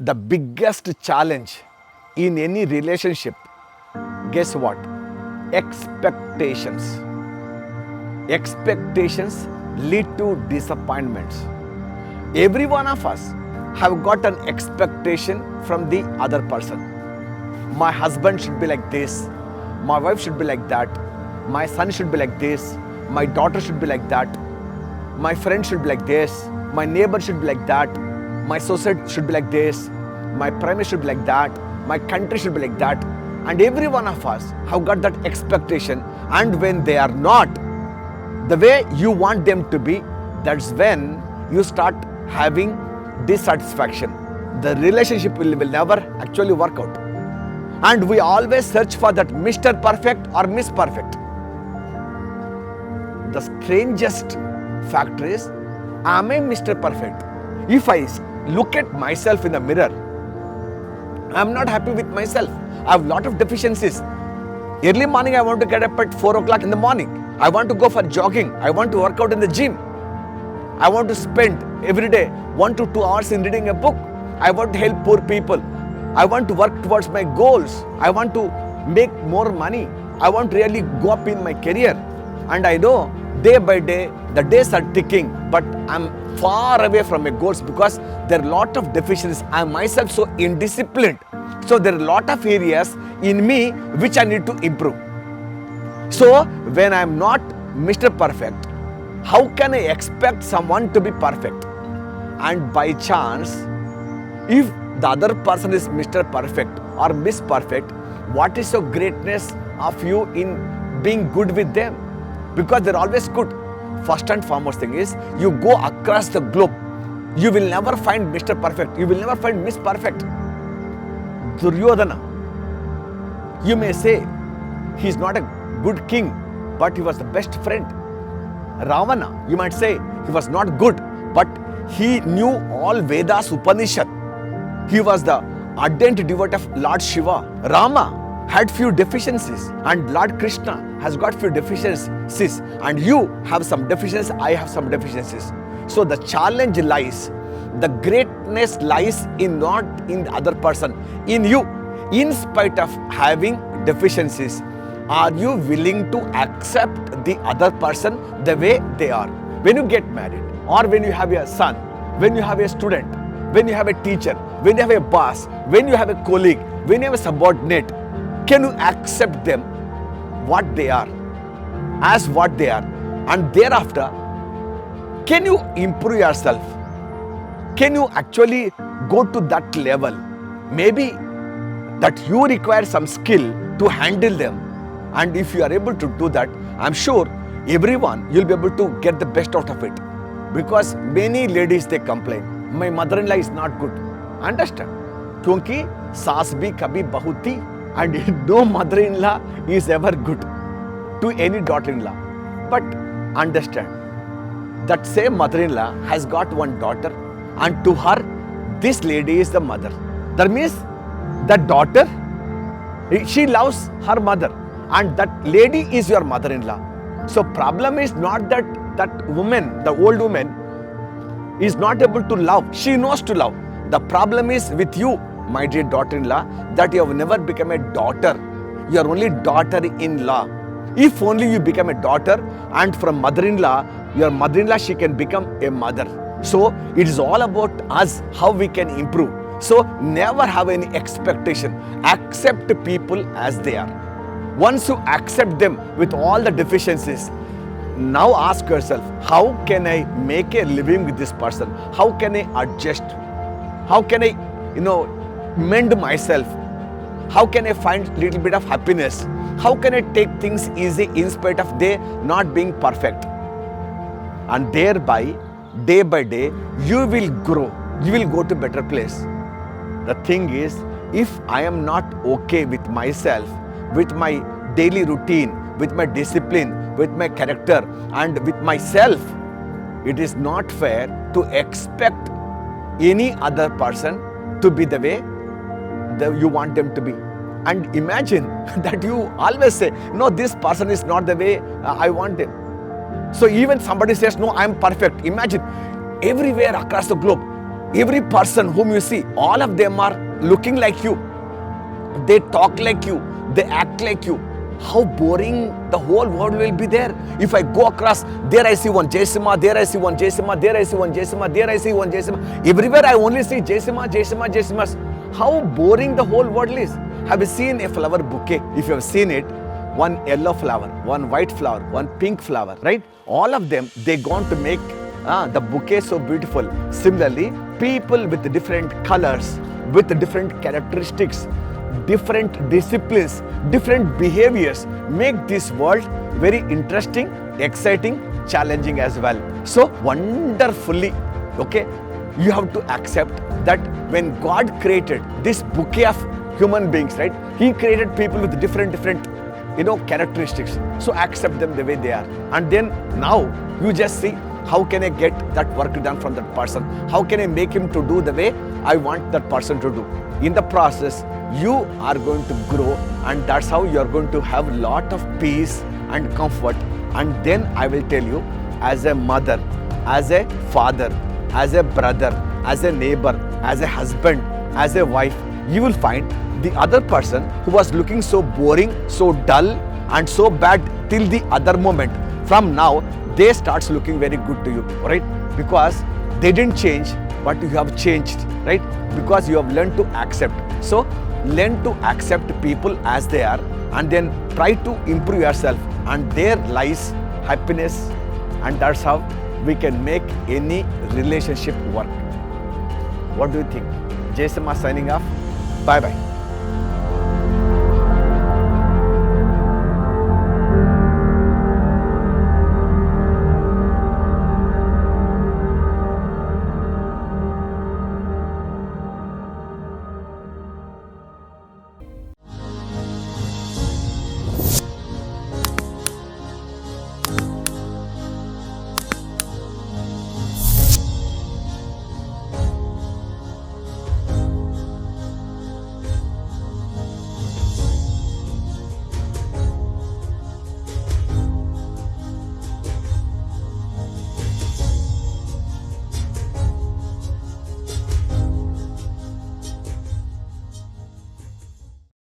The biggest challenge in any relationship, guess what? Expectations. Expectations lead to disappointments. Every one of us have got an expectation from the other person. My husband should be like this, my wife should be like that, my son should be like this, my daughter should be like that, my friend should be like this, my neighbor should be like that, my society should be like this, my prime minister should be like that, my country should be like that. And every one of us have got that expectation, and when they are not the way you want them to be, that's when you start having dissatisfaction. The relationship will never actually work out. And we always search for that Mr. Perfect or Miss Perfect. The strangest factor is, am I Mr. Perfect? If I look at myself in the mirror, I'm not happy with myself. I have a lot of deficiencies. Early morning, I want to get up at 4 o'clock in the morning. I want to go for jogging. I want to work out in the gym. I want to spend every day 1 to 2 hours in reading a book. I want to help poor people. I want to work towards my goals. I want to make more money. I want to really go up in my career. And I know day by day, the days are ticking, but I'm far away from my goals because there are a lot of deficiencies. I'm myself so indisciplined. So there are a lot of areas in me which I need to improve. So when I'm not Mr. Perfect, how can I expect someone to be perfect? And by chance, if the other person is Mr. Perfect or Miss Perfect, what is the greatness of you in being good with them? Because they're always good. First and foremost thing is, you go across the globe, you will never find Mr. Perfect, you will never find Miss Perfect. Duryodhana, you may say he's not a good king, but he was the best friend. Ravana, you might say he was not good, but he knew all Vedas, Upanishad. He was the ardent devotee of Lord Shiva. Rama had few deficiencies, and Lord Krishna has got few deficiencies, and you have some deficiencies, I have some deficiencies. So the challenge lies, the greatness lies in not in the other person, in you. In spite of having deficiencies, are you willing to accept the other person the way they are? When you get married, or when you have a son, when you have a student, when you have a teacher, when you have a boss, when you have a colleague, when you have a subordinate, can you accept them what they are, as what they are? And thereafter, can you improve yourself? Can you actually go to that level? Maybe that you require some skill to handle them. And if you are able to do that, I'm sure everyone, you'll be able to get the best out of it. Because many ladies, they complain, my mother-in-law is not good. Understand? Kyunki saas bhi kabhi bahu thi, and no mother-in-law is ever good to any daughter-in-law. But understand, that same mother-in-law has got one daughter, and to her, this lady is the mother. That means that daughter, she loves her mother, and that lady is your mother-in-law. So problem is not that that woman, the old woman, is not able to love. She knows to love. The problem is with you, my dear daughter-in-law, that you have never become a daughter. You are only daughter-in-law. If only you become a daughter, and from mother-in-law, your mother-in-law, she can become a mother. So it is all about us, how we can improve. So never have any expectation. Accept people as they are. Once you accept them with all the deficiencies, now ask yourself, how can I make a living with this person? How can I adjust? How can I, mend myself? How can I find a little bit of happiness? How can I take things easy in spite of they not being perfect? And thereby, day by day, you will grow. You will go to a better place. The thing is, if I am not okay with myself, with my daily routine, with my discipline, with my character, and with myself, it is not fair to expect any other person to be the way you want them to be. And imagine that you always say, no, this person is not the way I want them. So even somebody says, no, I am perfect. Imagine everywhere across the globe, Every person whom you see, all of them are looking like you. They talk like you. They act like you. How boring the whole world will be there. If I go across, there I see one Jaisima, there I see one Jaisima, there I see one Jaisima, there I see one Jaisima. Everywhere I only see Jaisima, Jaisima, Jaisimas. How boring the whole world is. Have you seen a flower bouquet? If you have seen it, one yellow flower, one white flower, one pink flower, right? All of them, they going to make the bouquet so beautiful. Similarly, people with different colors, with different characteristics, different disciplines, different behaviors make this world very interesting, exciting, challenging as well. So wonderfully, okay, you have to accept that when God created this bouquet of human beings, right, He created people with different characteristics. So accept them the way they are. And then now you just see, how can I get that work done from that person? How can I make him to do the way I want that person to do? In the process, you are going to grow, and that's how you are going to have a lot of peace and comfort. And then I will tell you, as a mother, as a father, as a brother, as a neighbor, as a husband, as a wife, you will find the other person who was looking so boring, so dull and so bad till the other moment, from now they starts looking very good to you, right? Because they didn't change, but you have changed, right? Because you have learned to accept. So learn to accept people as they are, and then try to improve yourself, and there lies happiness. And that's how we can make any relationship work. What do you think? Jaisima signing off. Bye bye.